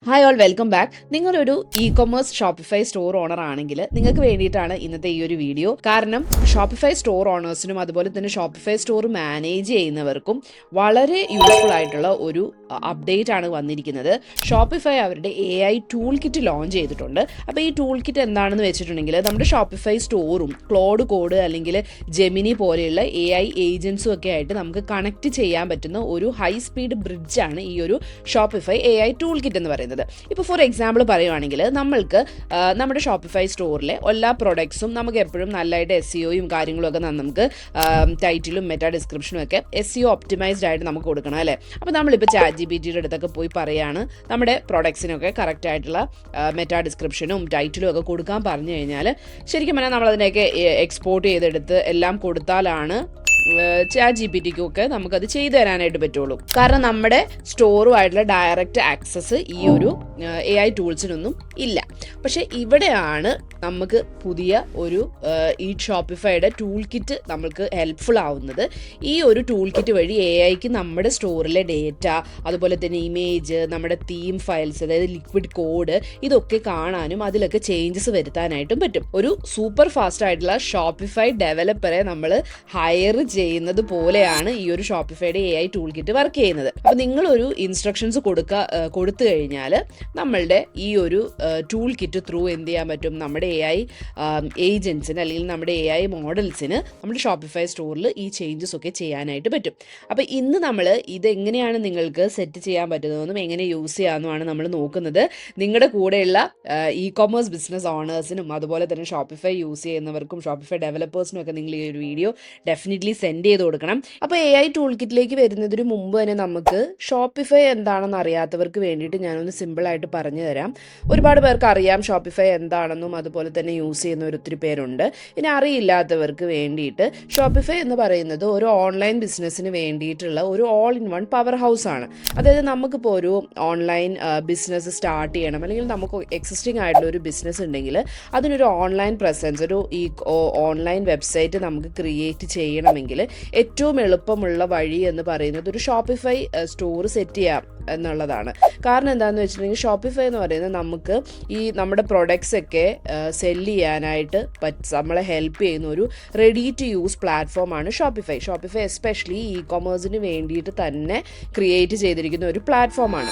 Hi all, welcome back. നിങ്ങളൊരു e-commerce Shopify store owner ആണെങ്കിൽ നിങ്ങൾക്ക് വേണ്ടിയിട്ടാണ് ഇന്നത്തെ ഈ ഒരു വീഡിയോ. കാരണം ഷോപ്പിഫൈ സ്റ്റോർ ഓണേഴ്സിനും അതുപോലെ തന്നെ ഷോപ്പിഫൈ സ്റ്റോർ മാനേജ് ചെയ്യുന്നവർക്കും വളരെ യൂസ്ഫുൾ ആയിട്ടുള്ള ഒരു അപ്ഡേറ്റ് ആണ് വന്നിരിക്കുന്നത്. ഷോപ്പിഫൈ അവരുടെ AI ടൂൾ കിറ്റ് ലോഞ്ച് ചെയ്തിട്ടുണ്ട്. അപ്പോൾ ഈ ടൂൾ കിറ്റ് എന്താണെന്ന് വെച്ചിട്ടുണ്ടെങ്കിൽ നമ്മുടെ ഷോപ്പിഫൈ സ്റ്റോറും ക്ലോഡ് കോഡ് അല്ലെങ്കിൽ ജെമിനി പോലെയുള്ള AI ഏജൻസും ഒക്കെ ആയിട്ട് നമുക്ക് കണക്ട് ചെയ്യാൻ പറ്റുന്ന ഒരു ഹൈ സ്പീഡ് ബ്രിഡ്ജാണ് ഈ ഒരു ഷോപ്പിഫൈ AI ടൂൾ കിറ്റ് എന്ന് പറയുന്നത്. ഇപ്പോൾ ഫോർ എക്സാമ്പിൾ പറയുവാണെങ്കിൽ നമ്മൾക്ക് നമ്മുടെ ഷോപ്പിഫൈ സ്റ്റോറിലെ എല്ലാ പ്രൊഡക്ട്സും നമുക്ക് എപ്പോഴും നല്ലതായിട്ട് SEOയും കാര്യങ്ങളും ഒക്കെ നമുക്ക് ടൈറ്റിലും മെറ്റാ ഡിസ്ക്രിപ്ഷനും ഒക്കെ SEO ഒപ്റ്റിമൈസ്ഡ് ആയിട്ട് നമുക്ക് കൊടുക്കണം അല്ലേ. അപ്പോൾ നമ്മളിപ്പോൾ ChatGPTയുടെ അടുത്തൊക്കെ പോയി പറയുകയാണ് നമ്മുടെ പ്രൊഡക്ട്സിനൊക്കെ കറക്റ്റ് ആയിട്ടുള്ള മെറ്റാ ഡിസ്ക്രിപ്ഷനും ടൈറ്റിലും ഒക്കെ കൊടുക്കാൻ പറഞ്ഞു കഴിഞ്ഞാൽ ശരിക്കും പറഞ്ഞാൽ നമ്മളതിനെയൊക്കെ എക്സ്പോർട്ട് ചെയ്തെടുത്ത് എല്ലാം കൊടുത്താലാണ് ChatGPTക്കൊക്കെ നമുക്കത് ചെയ്തു തരാനായിട്ട് പറ്റുള്ളൂ. കാരണം നമ്മുടെ സ്റ്റോറുമായിട്ടുള്ള ഡയറക്റ്റ് ആക്സസ് ഈ ഒരു AI ടൂൾസിനൊന്നും ഇല്ല. പക്ഷെ ഇവിടെയാണ് നമുക്ക് പുതിയ ഒരു ഈ ഷോപ്പിഫൈയുടെ ടൂൾ കിറ്റ് നമുക്ക് ഹെൽപ്ഫുൾ ആവുന്നത്. ഈ ഒരു ടൂൾ കിറ്റ് വഴി AIക്ക് നമ്മുടെ സ്റ്റോറിലെ ഡേറ്റ, അതുപോലെ തന്നെ ഇമേജ്, നമ്മുടെ തീം ഫയൽസ്, അതായത് ലിക്വിഡ് കോഡ്, ഇതൊക്കെ കാണാനും അതിലൊക്കെ ചേഞ്ചസ് വരുത്താനായിട്ടും പറ്റും. ഒരു സൂപ്പർ ഫാസ്റ്റ് ആയിട്ടുള്ള ഷോപ്പിഫൈ ഡെവലപ്പറെ നമ്മൾ ഹയർ ചെയ്യുന്നത് പോലെയാണ് ഈ ഒരു ഷോപ്പിഫൈയുടെ AI ടൂൾ കിറ്റ് വർക്ക് ചെയ്യുന്നത്. അപ്പോൾ നിങ്ങളൊരു ഇൻസ്ട്രക്ഷൻസ് കൊടുത്തു കഴിഞ്ഞാൽ നമ്മളുടെ ഈ ഒരു ടൂൾ കിറ്റ് ത്രൂ എന്ത് ചെയ്യാൻ പറ്റും, നമ്മുടെ AI ഏജൻസിന് അല്ലെങ്കിൽ നമ്മുടെ AI മോഡൽസിന് നമ്മുടെ ഷോപ്പിഫൈ സ്റ്റോറിൽ ഈ ചേഞ്ചസ് ഒക്കെ ചെയ്യാനായിട്ട് പറ്റും. അപ്പോൾ ഇന്ന് നമ്മൾ ഇതെങ്ങനെയാണ് നിങ്ങൾക്ക് സെറ്റ് ചെയ്യാൻ പറ്റുന്നതെന്നും എങ്ങനെ യൂസ് ചെയ്യാമെന്നുമാണ് നമ്മൾ നോക്കുന്നത്. നിങ്ങളുടെ കൂടെയുള്ള ഇ-കൊമേഴ്സ് ബിസിനസ് ഓണേഴ്സിനും അതുപോലെ തന്നെ ഷോപ്പിഫൈ യൂസ് ചെയ്യുന്നവർക്കും ഷോപ്പിഫൈ ഡെവലപ്പേഴ്സിനും ഒക്കെ നിങ്ങൾ ഈ ഒരു വീഡിയോ ഡെഫിനറ്റ്ലി സെൻഡ് ചെയ്ത് കൊടുക്കണം. അപ്പോൾ AI ടൂൾ കിറ്റിലേക്ക് വരുന്നതിന് മുമ്പ് തന്നെ നമുക്ക് ഷോപ്പിഫൈ എന്താണെന്ന് അറിയാത്തവർക്ക് വേണ്ടിയിട്ട് ഞാനൊന്ന് സിമ്പിളായിട്ട് പറഞ്ഞു തരാം. ഒരുപാട് പേർക്ക് അറിയാം ഷോപ്പിഫൈ എന്താണെന്നും അതുപോലെ തന്നെ യൂസ് ചെയ്യുന്ന ഒത്തിരി പേരുണ്ട്. ഇനി അറിയില്ലാത്തവർക്ക് വേണ്ടിയിട്ട് ഷോപ്പിഫൈ എന്ന് പറയുന്നത് ഒരു ഓൺലൈൻ ബിസിനസ്സിന് വേണ്ടിയിട്ടുള്ള ഒരു all in one power house ആണ്. അതായത് നമുക്കിപ്പോൾ ഒരു ഓൺലൈൻ ബിസിനസ് സ്റ്റാർട്ട് ചെയ്യണം, അല്ലെങ്കിൽ നമുക്ക് എക്സിസ്റ്റിംഗ് ആയിട്ടുള്ള ഒരു ബിസിനസ് ഉണ്ടെങ്കിൽ അതിനൊരു ഓൺലൈൻ പ്രസൻസ്, ഒരു ഈ ഓൺലൈൻ വെബ്സൈറ്റ് നമുക്ക് ക്രിയേറ്റ് ചെയ്യണമെങ്കിൽ ഏറ്റവും എളുപ്പമുള്ള വഴി എന്ന് പറയുന്നത് ഒരു ഷോപ്പിഫൈ സ്റ്റോർ സെറ്റ് ചെയ്യാം എന്നുള്ളതാണ്. കാരണം എന്താണെന്ന് വെച്ചിട്ടുണ്ടെങ്കിൽ ഷോപ്പിഫൈ എന്ന് പറയുന്നത് നമുക്ക് ഈ നമ്മുടെ പ്രൊഡക്ട്സ് ഒക്കെ സെല്ല് ചെയ്യാനായിട്ട് നമ്മളെ ഹെൽപ്പ് ചെയ്യുന്ന ഒരു റെഡി ടു യൂസ് പ്ലാറ്റ്ഫോമാണ് ഷോപ്പിഫൈ. ഷോപ്പിഫൈ എസ്പെഷ്യലി ഇ-കൊമേഴ്സിന് വേണ്ടിയിട്ട് തന്നെ ക്രിയേറ്റ് ചെയ്തിരിക്കുന്ന ഒരു പ്ലാറ്റ്ഫോമാണ്.